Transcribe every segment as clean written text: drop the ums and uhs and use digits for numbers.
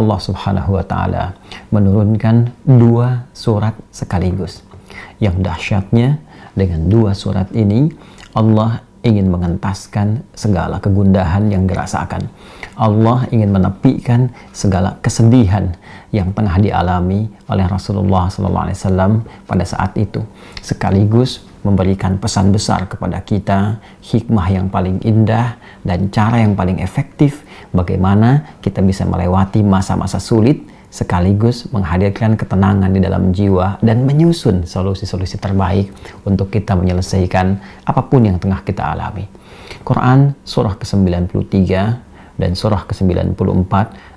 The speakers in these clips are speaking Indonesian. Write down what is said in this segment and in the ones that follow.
Allah Subhanahu wa Ta'ala menurunkan 2 surat sekaligus. Yang dahsyatnya, dengan 2 surat ini Allah ingin mengentaskan segala kegundahan yang dirasakan. Allah ingin menepikan segala kesedihan yang tengah dialami oleh Rasulullah SAW pada saat itu, sekaligus memberikan pesan besar kepada kita, hikmah yang paling indah dan cara yang paling efektif bagaimana kita bisa melewati masa-masa sulit sekaligus menghadirkan ketenangan di dalam jiwa dan menyusun solusi-solusi terbaik untuk kita menyelesaikan apapun yang tengah kita alami. Quran surah ke-93 dan surah ke-94,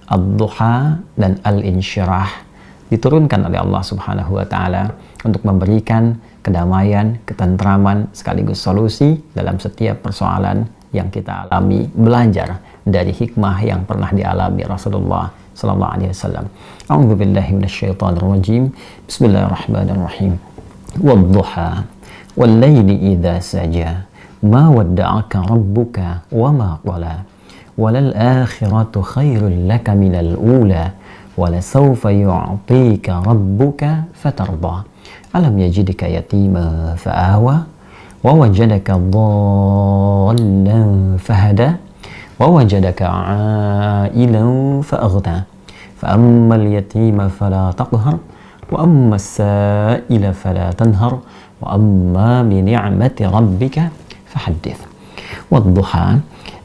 Ad-Duha dan Al-Insyirah diturunkan oleh Allah Subhanahu wa Ta'ala untuk memberikan kedamaian, ketentraman sekaligus solusi dalam setiap persoalan yang kita alami, belajar dari hikmah yang pernah dialami Rasulullah sallallahu alaihi wasallam. A'udzu billahi minasyaitonir rajim. Bismillahirrahmanirrahim. Wad-duha wal-laili idza saja ma wadda'aka rabbuka wa ma qala walal akhiratu khairul laka minal ula wala sawfa yu'tika rabbuka fatarda alam yajidka yatima fa'awa wa wajadaka dhallan fahada ووجدك عائلا فأغنى فأما اليتيم فلا تقهر وأما السائل فلا تنهر وأما بنعمة ربك فحدث. والضحى,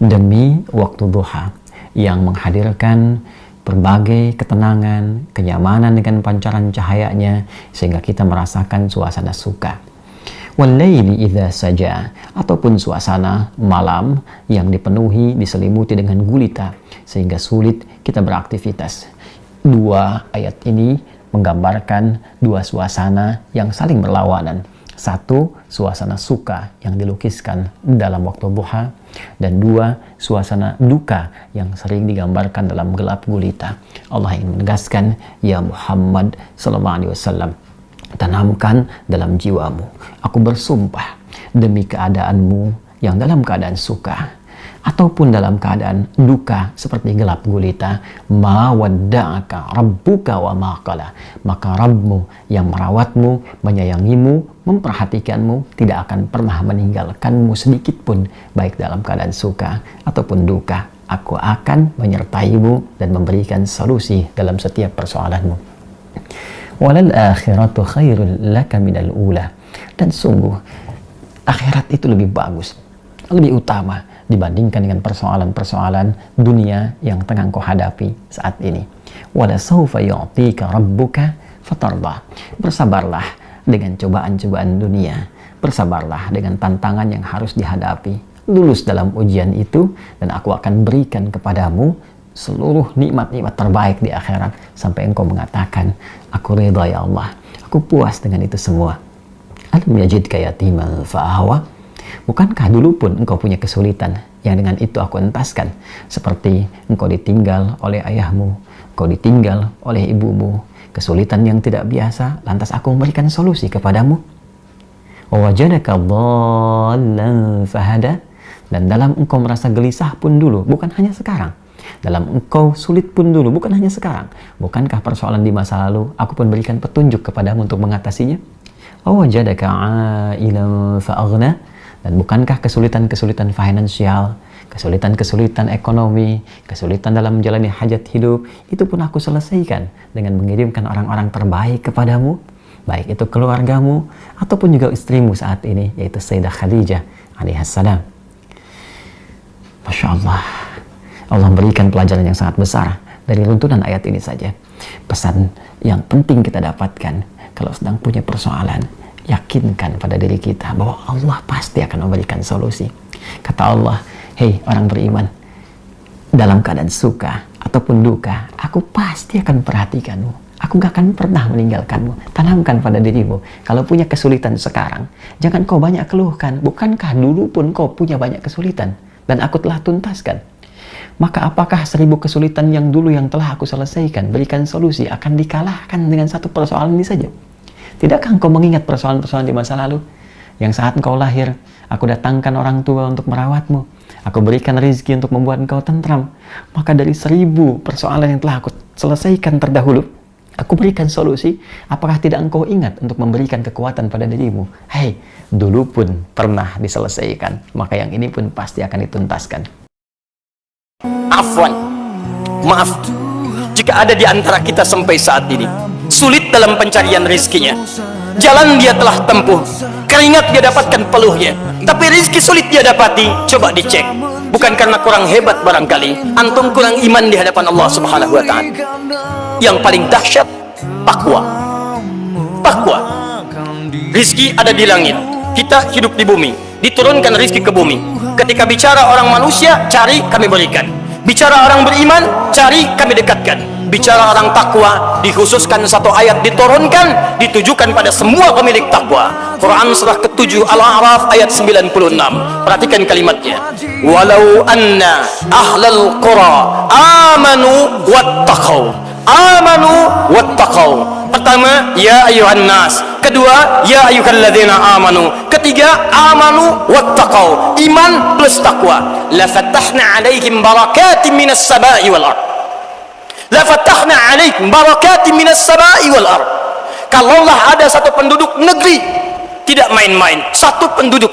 demi waktu duha yang menghadirkan berbagai ketenangan, kenyamanan dengan pancaran cahayanya sehingga kita merasakan suasana suka. Wal-laili idza saja, ataupun suasana malam yang dipenuhi, diselimuti dengan gulita sehingga sulit kita beraktivitas. 2 ayat ini menggambarkan 2 suasana yang saling berlawanan. 1, suasana suka yang dilukiskan dalam waktu duha, dan 2, suasana duka yang sering digambarkan dalam gelap gulita. Allah ingin menegaskan, ya Muhammad sallallahu alaihi wasallam, tanamkan dalam jiwamu, aku bersumpah demi keadaanmu yang dalam keadaan suka ataupun dalam keadaan duka seperti gelap gulita, ma wadda'aka rabbuka wa ma qala, maka Rabbmu yang merawatmu, menyayangimu, memperhatikanmu tidak akan pernah meninggalkanmu sedikit pun, baik dalam keadaan suka ataupun duka. Aku akan menyertaimu dan memberikan solusi dalam setiap persoalanmu. Walal akhiratu khairul laka minal ula, dan sungguh akhirat itu lebih bagus, lebih utama dibandingkan dengan persoalan-persoalan dunia yang tengah kau hadapi saat ini. Wala sawfa yu'tika rabbuka fatarda, bersabarlah dengan cobaan-cobaan dunia, bersabarlah dengan tantangan yang harus dihadapi, lulus dalam ujian itu dan aku akan berikan kepadamu seluruh nikmat-nikmat terbaik di akhirat sampai engkau mengatakan, aku ridha ya Allah, aku puas dengan itu semua. Alam yajidka yatiman fa'awa, bukankah dulu pun engkau punya kesulitan yang dengan itu aku entaskan, seperti engkau ditinggal oleh ayahmu, engkau ditinggal oleh ibumu, kesulitan yang tidak biasa, lantas aku memberikan solusi kepadamu. Wa wajadaka dhallan fahada, dan dalam engkau merasa gelisah pun dulu, bukan hanya sekarang. Dalam engkau sulit pun dulu, bukan hanya sekarang. Bukankah persoalan di masa lalu aku pun berikan petunjuk kepadamu untuk mengatasinya? Wajadaka ailan fa'aghna, dan bukankah kesulitan-kesulitan finansial, kesulitan-kesulitan ekonomi, kesulitan dalam menjalani hajat hidup, itu pun aku selesaikan dengan mengirimkan orang-orang terbaik kepadamu, baik itu keluargamu ataupun juga istrimu saat ini, yaitu Sayyidah Khadijah alaihissalam. Masya Allah, Allah memberikan pelajaran yang sangat besar dari runtunan ayat ini saja. Pesan yang penting kita dapatkan kalau sedang punya persoalan, yakinkan pada diri kita bahwa Allah pasti akan memberikan solusi. Kata Allah, hei orang beriman, dalam keadaan suka ataupun duka, aku pasti akan perhatikanmu. Aku gak akan pernah meninggalkanmu. Tanamkan pada dirimu, kalau punya kesulitan sekarang, jangan kau banyak keluhkan. Bukankah dulu pun kau punya banyak kesulitan dan aku telah tuntaskan? Maka apakah 1000 kesulitan yang dulu yang telah aku selesaikan, berikan solusi, akan dikalahkan dengan satu persoalan ini saja? Tidakkah engkau mengingat persoalan-persoalan di masa lalu? Yang saat engkau lahir, aku datangkan orang tua untuk merawatmu. Aku berikan rezeki untuk membuat engkau tentram. Maka dari 1000 persoalan yang telah aku selesaikan terdahulu, aku berikan solusi. Apakah tidak engkau ingat untuk memberikan kekuatan pada dirimu? Hei, dulu pun pernah diselesaikan, maka yang ini pun pasti akan dituntaskan. Afwan, maaf jika ada di antara kita sampai saat ini sulit dalam pencarian rezekinya. Jalan dia telah tempuh, keringat dia dapatkan peluhnya, tapi rezeki sulit dia dapati. Coba dicek, bukan karena kurang hebat barangkali, antum kurang iman di hadapan Allah Subhanahu wa Ta'ala. Yang paling dahsyat, takwa. Takwa. Rizki ada di langit, kita hidup di bumi, diturunkan rizki ke bumi. Ketika bicara orang manusia, cari kami berikan. Bicara orang beriman, cari kami dekatkan. Bicara orang takwa, dikhususkan satu ayat diturunkan, ditujukan pada semua pemilik takwa. Quran surah ke-7 Al-A'raf ayat 96. Perhatikan kalimatnya. Walau anna ahlal qura amanu wattaqau. Amanu wattaqau. Pertama, ya ayuhan nas. Kedua, ya ayyuhalladzina amanu. Ketiga, amanu wattaqau. Iman plus takwa. La fatahna 'alaihim barakatin minas sama'i wal ardh. La fatahna 'alaikum barakatin minas sama'i wal ardh. Kalaulah ada satu penduduk negeri, tidak main-main, satu penduduk.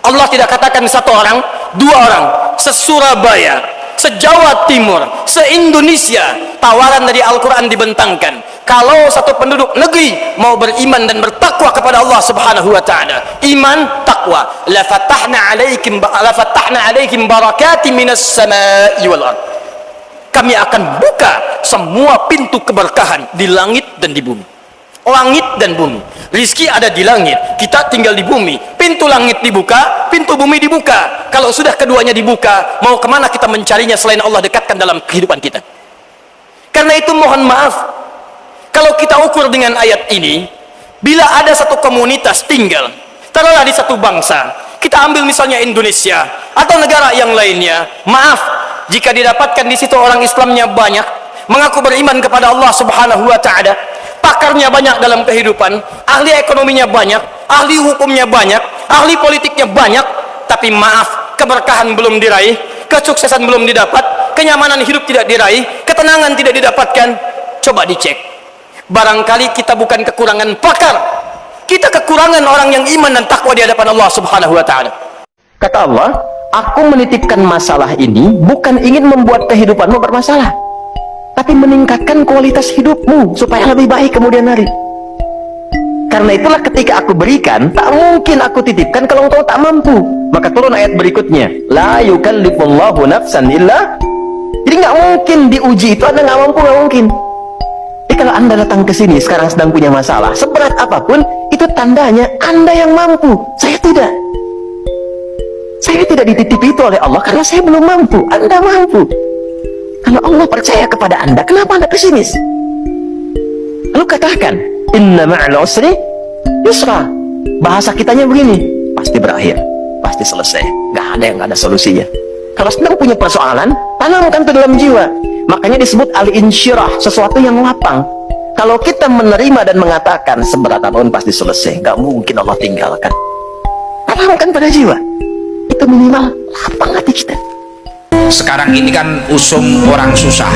Allah tidak katakan satu orang, dua orang, se-Surabaya, se-Jawa Timur, se-Indonesia. Tawaran dari Al-Quran dibentangkan. Kalau satu penduduk negeri mau beriman dan bertakwa kepada Allah Subhanahu wa Ta'ala, iman, takwa, la fatahna 'alaikum barakatin minas sama'i wal ardh. Kami akan buka semua pintu keberkahan di langit dan di bumi. Langit dan bumi. Rizki ada di langit, kita tinggal di bumi. Pintu langit dibuka, pintu bumi dibuka. Kalau sudah keduanya dibuka, mau kemana kita mencarinya selain Allah dekatkan dalam kehidupan kita? Karena itu mohon maaf, kalau kita ukur dengan ayat ini, bila ada satu komunitas tinggal, taruhlah di satu bangsa, kita ambil misalnya Indonesia atau negara yang lainnya, maaf, jika didapatkan di situ orang Islamnya banyak, mengaku beriman kepada Allah Subhanahu wa Ta'ala, pakarnya banyak dalam kehidupan, ahli ekonominya banyak, ahli hukumnya banyak, ahli politiknya banyak, tapi maaf, keberkahan belum diraih, kesuksesan belum didapat, kenyamanan hidup tidak diraih, ketenangan tidak didapatkan. Coba dicek, barangkali kita bukan kekurangan pakar, kita kekurangan orang yang iman dan takwa di hadapan Allah Subhanahu wa Ta'ala. Kata Allah, aku menitipkan masalah ini bukan ingin membuat kehidupanmu bermasalah, tapi meningkatkan kualitas hidupmu supaya lebih baik kemudian hari. Karena itulah ketika aku berikan, tak mungkin aku titipkan kalau engkau tak mampu. Maka turun ayat berikutnya, la yukallifullahu nafsan illa. Jadi nggak mungkin diuji itu Anda nggak mampu, nggak mungkin. Jadi kalau Anda datang ke sini sekarang sedang punya masalah, seberat apapun, itu tandanya Anda yang mampu, saya tidak. Saya tidak dititipi itu oleh Allah karena saya belum mampu, Anda mampu. Kalau Allah percaya kepada Anda, kenapa Anda pesimis? Lalu katakan, inna ma'al usri yusra. Bahasa kitanya begini, pasti berakhir, pasti selesai, gak ada yang gak ada solusinya. Kalau sedang punya persoalan, tanamkan itu dalam jiwa. Makanya disebut al-insyirah, sesuatu yang lapang. Kalau kita menerima dan mengatakan seberat apapun pasti selesai, gak mungkin Allah tinggalkan. Tanamkan pada jiwa, itu minimal lapang hati kita. Sekarang ini kan usum orang susah,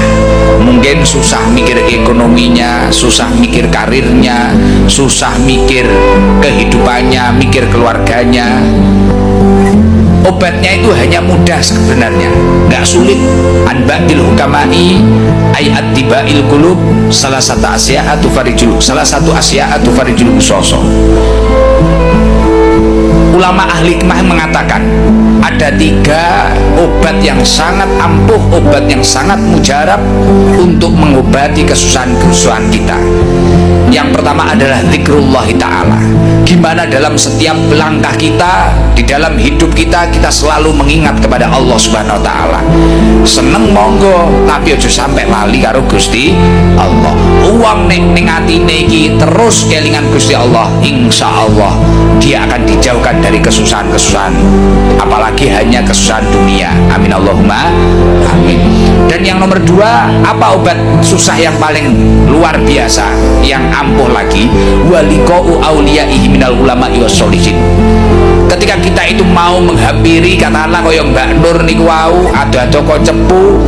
mungkin susah mikir ekonominya, susah mikir karirnya, susah mikir kehidupannya, mikir keluarganya. Obatnya itu hanya mudah sebenarnya, nggak sulit. Anba'il hukamai ayat tibail qulub salah satu asyaatu farijul usoso. Ulama ahli hikmah mengatakan ada 3 obat yang sangat ampuh, obat yang sangat mujarab untuk mengobati kesusahan-kesusahan kita. Yang pertama adalah zikrullah ta'ala. Gimana dalam setiap langkah kita, di dalam hidup kita, kita selalu mengingat kepada Allah Subhanahu wa ta'ala. Seneng monggo, tapi aja sampai lali karo Gusti Allah. Uang ning atine iki terus kelingan Gusti Allah, insya Allah dia akan dijauhkan dari kesusahan-kesusahan, apalagi hanya kesusahan dunia. Amin Allahumma amin. Dan yang nomor dua, apa obat susah yang paling luar biasa, yang ampuh lagi? Waliqa'u awliyaihi minal ulama'i wassolihin. Ketika kita itu mau menghampiri, katakanlah koyong Mbak Nur niku wau ada toko cepu,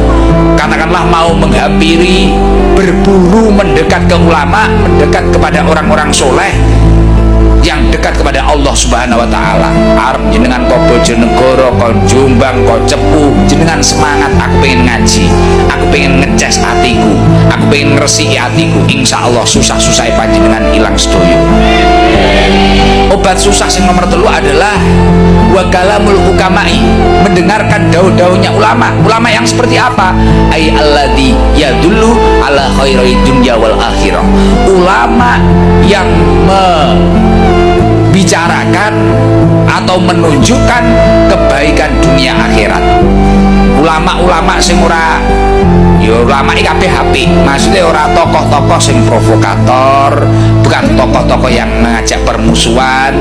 katakanlah mau menghampiri, berburu mendekat ke ulama, mendekat kepada orang-orang soleh yang dekat kepada Allah Subhanahu wa taala. Arep jenengan kok Bojonegoro, kok Jombang, kok Cepu, jenengan semangat, aku pengen ngaji, aku pengen ngecas hatiku, aku pengen ngresiki hatiku, insyaallah susah-susah panjenengan ilang sedoyo. Obat susah yang nomor telu adalah wakalamul hukamai, mendengarkan daun-daunnya ulama. Ulama yang seperti apa? Ai alladzi yadullu ala khairi dunya wal akhirah. Ulama yang membicarakan atau menunjukkan kebaikan dunia akhirat. Ulama-ulama sing ora ya ulama kabeh apik, maksudnya ora tokoh-tokoh sing provokator, bukan tokoh-tokoh yang mengajak permusuhan,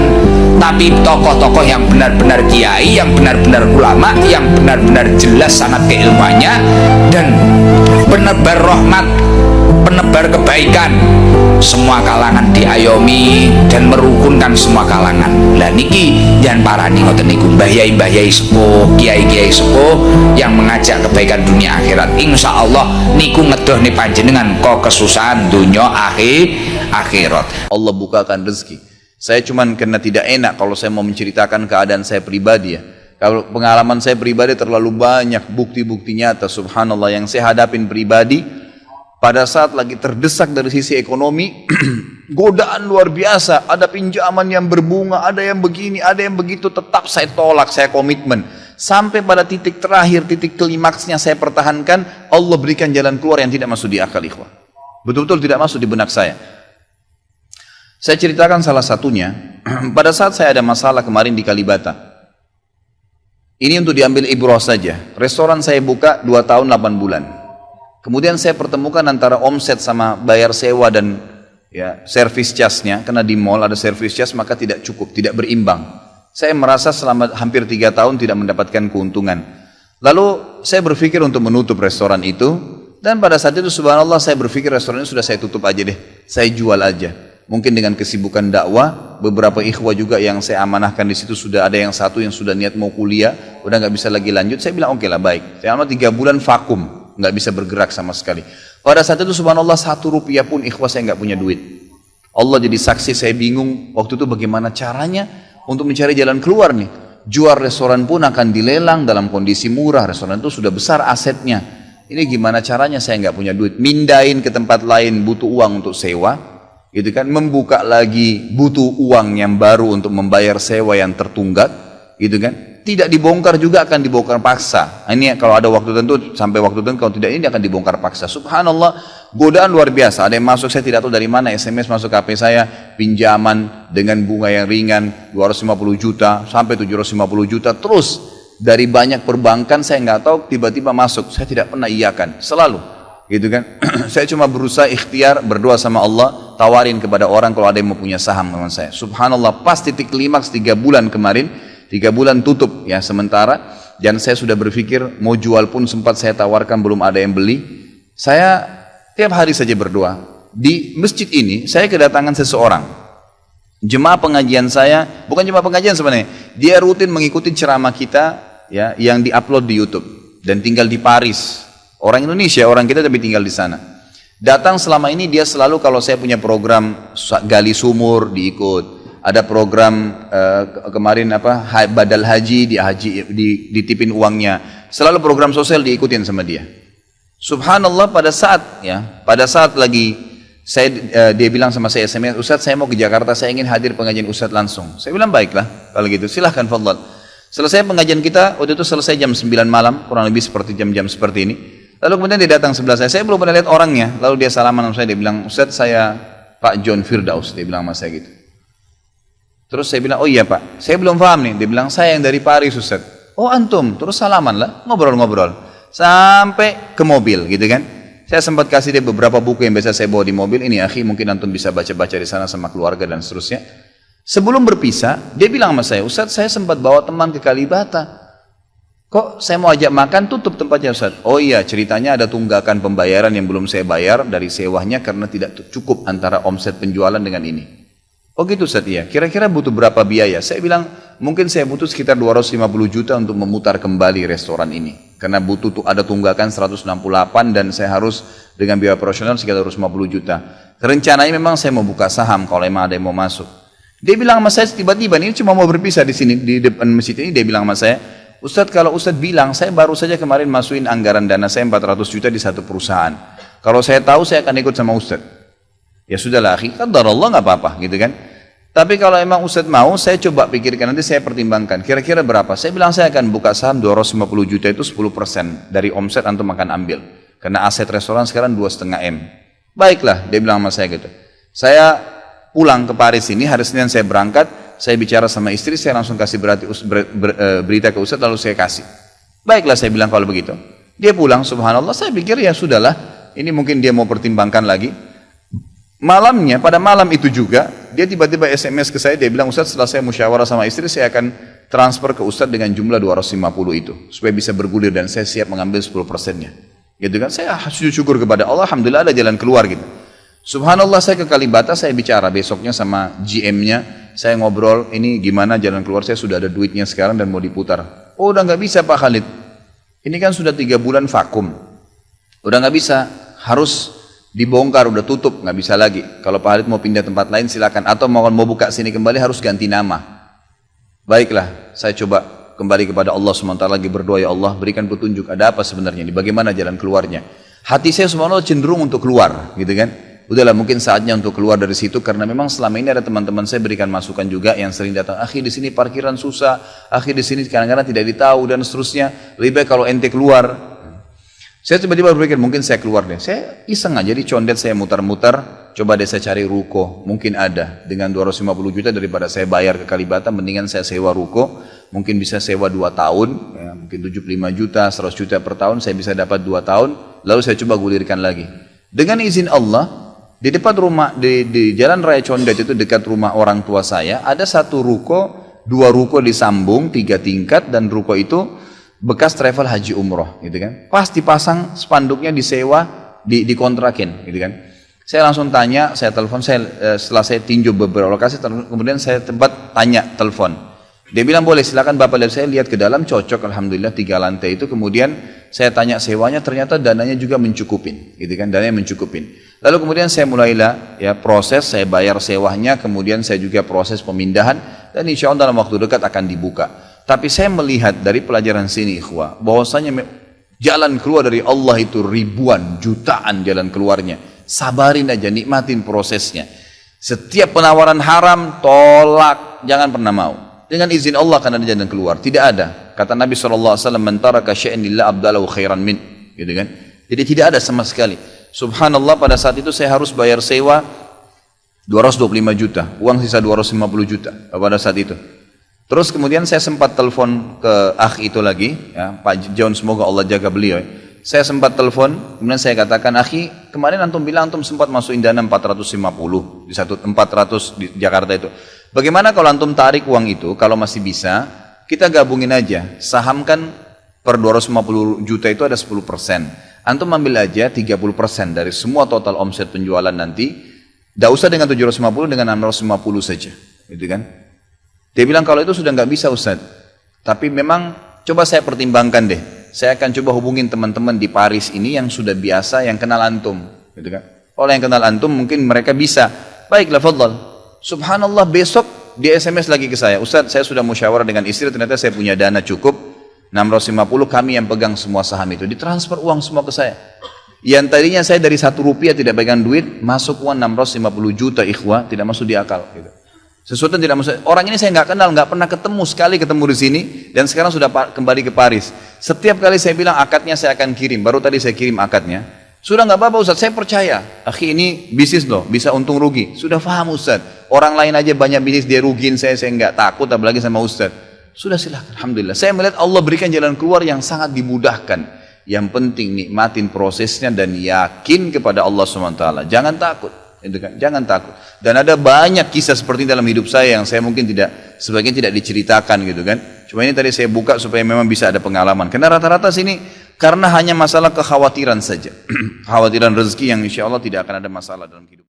tapi tokoh-tokoh yang benar-benar kiai, yang benar-benar ulama, yang benar-benar jelas sanad keilmuannya dan penebar rahmat, penebar kebaikan. Semua kalangan diayomi dan merukunkan semua kalangan. Lah niki jangan parani ngoten niku, mbah yai sepuh, kiai sepuh yang mengajak kebaikan dunia akhirat. Insya Allah niku ngedoh nih panjenengan kok kesusahan dunia akhirat. Allah bukakan rezeki. Saya cuman karena tidak enak kalau saya mau menceritakan keadaan saya pribadi ya. Kalau pengalaman saya pribadi terlalu banyak bukti-bukti nyata subhanallah yang saya hadapin pribadi. Pada saat lagi terdesak dari sisi ekonomi, godaan luar biasa, ada pinjaman yang berbunga, ada yang begini, ada yang begitu, tetap saya tolak, saya komitmen. Sampai pada titik terakhir, titik klimaksnya saya pertahankan, Allah berikan jalan keluar yang tidak masuk di akal ikhwah. Betul-betul tidak masuk di benak saya. Saya ceritakan salah satunya, pada saat saya ada masalah kemarin di Kalibata. Ini untuk diambil ibrah saja. Restoran saya buka 2 tahun 8 bulan. Kemudian saya pertemukan antara omset sama bayar sewa dan ya service charge-nya, karena di mall ada service charge maka tidak cukup, tidak berimbang. Saya merasa selama hampir 3 tahun tidak mendapatkan keuntungan. Lalu saya berpikir untuk menutup restoran itu, dan pada saat itu subhanallah saya berpikir restoran itu sudah saya tutup aja deh, saya jual aja. Mungkin dengan kesibukan dakwah, beberapa ikhwah juga yang saya amanahkan di situ sudah ada yang satu yang sudah niat mau kuliah, udah nggak bisa lagi lanjut. Saya bilang oke lah baik. Selama 3 bulan vakum. Nggak bisa bergerak sama sekali. Pada saat itu subhanallah 1 rupiah pun ikhwah saya nggak punya duit. Allah jadi saksi, saya bingung waktu itu bagaimana caranya untuk mencari jalan keluar nih. Jual restoran pun akan dilelang dalam kondisi murah, restoran itu sudah besar asetnya. Ini gimana caranya, saya nggak punya duit. Mindahin ke tempat lain butuh uang untuk sewa, gitu kan. Membuka lagi butuh uang yang baru untuk membayar sewa yang tertunggak, gitu kan. Tidak dibongkar juga akan dibongkar paksa. Ini kalau ada waktu tentu, sampai waktu tentu, kalau tidak ini akan dibongkar paksa. Subhanallah, godaan luar biasa. Ada yang masuk, saya tidak tahu dari mana, SMS masuk ke HP saya, pinjaman dengan bunga yang ringan, 250 juta sampai 750 juta. Terus dari banyak perbankan saya nggak tahu, tiba-tiba masuk. Saya tidak pernah iyakan, selalu. Gitu kan. Saya cuma berusaha ikhtiar, berdoa sama Allah, tawarin kepada orang kalau ada yang mau punya saham dengan saya. Subhanallah, pas titik klimaks 3 bulan kemarin, 3 bulan tutup ya sementara, dan saya sudah berpikir mau jual pun sempat saya tawarkan, belum ada yang beli. Saya tiap hari saja berdoa. Di masjid ini saya kedatangan seseorang, jemaah pengajian saya, bukan jemaah pengajian sebenarnya, dia rutin mengikuti ceramah kita ya yang diupload di YouTube dan tinggal di Paris. Orang Indonesia, orang kita tapi tinggal di sana. Datang selama ini dia selalu kalau saya punya program gali sumur diikut. Ada program kemarin apa badal haji, ditipin uangnya. Selalu program sosial diikutin sama dia. Subhanallah, pada saat lagi dia bilang sama saya SMS, Ustadz saya mau ke Jakarta, saya ingin hadir pengajian Ustadz langsung. Saya bilang baiklah kalau gitu, silahkan fadhal. Selesai pengajian kita, waktu itu selesai jam 9 malam, kurang lebih seperti jam-jam seperti ini. Lalu kemudian dia datang sebelah saya belum pernah lihat orangnya. Lalu dia salaman sama saya, dia bilang, Ustadz saya Pak John Firdaus, dia bilang sama saya gitu. Terus saya bilang, oh iya Pak, saya belum paham nih. Dia bilang, saya yang dari Paris Ustadz. Oh antum, terus salaman lah, ngobrol-ngobrol. Sampai ke mobil gitu kan. Saya sempat kasih dia beberapa buku yang biasa saya bawa di mobil. Ini akhi, mungkin antum bisa baca-baca di sana sama keluarga dan seterusnya. Sebelum berpisah, dia bilang sama saya, Ustadz saya sempat bawa teman ke Kalibata. Kok saya mau ajak makan, tutup tempatnya Ustaz. Oh iya, ceritanya ada tunggakan pembayaran yang belum saya bayar dari sewanya karena tidak cukup antara omset penjualan dengan ini. Oh gitu Ustaz, ya. Kira-kira butuh berapa biaya? Saya bilang, mungkin saya butuh sekitar 250 juta untuk memutar kembali restoran ini. Karena butuh ada tunggakan 168 dan saya harus dengan biaya operasional sekitar 250 juta. Rencananya memang saya mau buka saham kalau memang ada yang mau masuk. Dia bilang sama saya tiba-tiba, ini cuma mau berpisah di sini, di depan masjid ini, dia bilang sama saya, Ustadz, kalau Ustadz bilang, saya baru saja kemarin masukin anggaran dana saya 400 juta di satu perusahaan. Kalau saya tahu, saya akan ikut sama Ustadz. Ya sudahlah, akhi, qadar Allah nggak apa-apa, gitu kan. Tapi kalau emang Ustadz mau, saya coba pikirkan, nanti saya pertimbangkan, kira-kira berapa. Saya bilang, saya akan buka saham 250 juta itu 10% dari omset antum akan ambil. Karena aset restoran sekarang 2,5 M. Baiklah, dia bilang sama saya gitu. Saya pulang ke Paris ini, hari Senin saya berangkat, saya bicara sama istri, saya langsung kasih berita ke Ustadz, lalu saya kasih. Baiklah, saya bilang kalau begitu. Dia pulang, subhanallah, saya pikir ya sudahlah, ini mungkin dia mau pertimbangkan lagi. Malamnya, pada malam itu juga, dia tiba-tiba SMS ke saya, dia bilang, Ustadz, setelah saya musyawarah sama istri, saya akan transfer ke Ustadz dengan jumlah 250 itu, supaya bisa bergulir dan saya siap mengambil 10%-nya. Gitu kan, saya sujud syukur kepada Allah, alhamdulillah ada jalan keluar gitu. Subhanallah, saya ke Kalibata, saya bicara besoknya sama GM-nya, saya ngobrol, ini gimana jalan keluar, saya sudah ada duitnya sekarang dan mau diputar. Oh udah nggak bisa Pak Khalid, ini kan sudah 3 bulan vakum, udah nggak bisa, harus dibongkar, udah tutup, nggak bisa lagi. Kalau Pak Khalid mau pindah tempat lain silakan, atau mau buka sini kembali harus ganti nama. Baiklah, saya coba kembali kepada Allah SWT lagi berdoa, ya Allah berikan petunjuk, ada apa sebenarnya ini, bagaimana jalan keluarnya. Hati saya subhanallah cenderung untuk keluar, gitu kan. Udahlah mungkin saatnya untuk keluar dari situ, karena memang selama ini ada teman-teman saya berikan masukan juga yang sering datang, akhi di sini parkiran susah, akhi di sini kadang-kadang tidak ditahu dan seterusnya, lebih baik kalau ente keluar. Saya tiba-tiba berpikir mungkin saya keluar deh, saya iseng aja di condet, saya mutar-mutar, coba deh saya cari ruko, mungkin ada dengan 250 juta daripada saya bayar ke Kalibata, mendingan saya sewa ruko, mungkin bisa sewa 2 tahun, ya, mungkin 75 juta, 100 juta per tahun, saya bisa dapat 2 tahun, lalu saya coba gulirkan lagi. Dengan izin Allah, di depan rumah, di Jalan Raya Condet itu dekat rumah orang tua saya, ada 1 ruko, 2 ruko disambung, 3 tingkat, dan ruko itu bekas travel haji umroh, gitu kan. Pas dipasang spanduknya disewa, dikontrakin, gitu kan. Saya langsung tanya, saya telepon, setelah saya tinjau beberapa lokasi, kemudian saya telepon. Dia bilang boleh, silakan Bapak lihat, saya lihat ke dalam, cocok, alhamdulillah 3 lantai itu, kemudian saya tanya sewanya, ternyata dananya juga mencukupin, gitu kan, dananya mencukupin. Lalu kemudian saya mulailah ya proses, saya bayar sewanya, kemudian saya juga proses pemindahan, dan insya Allah dalam waktu dekat akan dibuka. Tapi saya melihat dari pelajaran sini ikhwah, bahwasanya jalan keluar dari Allah itu ribuan, jutaan jalan keluarnya. Sabarin aja, nikmatin prosesnya. Setiap penawaran haram, tolak, jangan pernah mau. Dengan izin Allah akan ada jalan keluar. Tidak ada. Kata Nabi SAW, man taraka syai'an lillah abdalahu khairan min. Gitu kan? Jadi tidak ada sama sekali. Subhanallah, pada saat itu saya harus bayar sewa 225 juta. Uang sisa 250 juta pada saat itu. Terus kemudian saya sempat telepon ke akh itu lagi, ya, Pak John, semoga Allah jaga beliau. Saya sempat telepon, kemudian saya katakan, akhi, kemarin antum bilang antum sempat masukin dana 450 di 400 di Jakarta itu. Bagaimana kalau antum tarik uang itu, kalau masih bisa, kita gabungin aja, saham kan per 250 juta itu ada 10%. Antum ambil aja 30% dari semua total omset penjualan nanti, tidak usah dengan 750, dengan 650 saja. Gitu kan? Dia bilang kalau itu sudah nggak bisa Ustaz, tapi memang coba saya pertimbangkan deh. Saya akan coba hubungin teman-teman di Paris ini yang sudah biasa, yang kenal antum. Gitu kan? Kalau yang kenal antum mungkin mereka bisa. Baiklah, fadhal. Subhanallah, besok dia SMS lagi ke saya, Ustaz, saya sudah musyawarah dengan istri, ternyata saya punya dana cukup 650, kami yang pegang semua saham itu, ditransfer uang semua ke saya. Yang tadinya saya dari 1 rupiah tidak pegang duit, masuk uang 650 juta ikhwah, tidak masuk di akal gitu. Sesuatu yang tidak masuk. Orang ini saya nggak kenal, nggak pernah ketemu, sekali ketemu di sini, dan sekarang sudah kembali ke Paris. Setiap kali saya bilang akadnya saya akan kirim, baru tadi saya kirim akadnya. Sudah nggak apa-apa Ustaz, saya percaya. Akhi, ini bisnis loh, bisa untung rugi. Sudah paham Ustaz. Orang lain aja banyak bisnis dia rugiin saya nggak takut, apalagi sama Ustaz. Sudah silakan, alhamdulillah. Saya melihat Allah berikan jalan keluar yang sangat dimudahkan. Yang penting nikmatin prosesnya dan yakin kepada Allah SWT. Jangan takut. Gitu kan? Jangan takut. Dan ada banyak kisah seperti dalam hidup saya yang saya mungkin sebagian tidak diceritakan gitu kan. Cuma ini tadi saya buka supaya memang bisa ada pengalaman. Karena rata-rata sini karena hanya masalah kekhawatiran saja. Kekhawatiran rezeki yang insya Allah tidak akan ada masalah dalam hidup.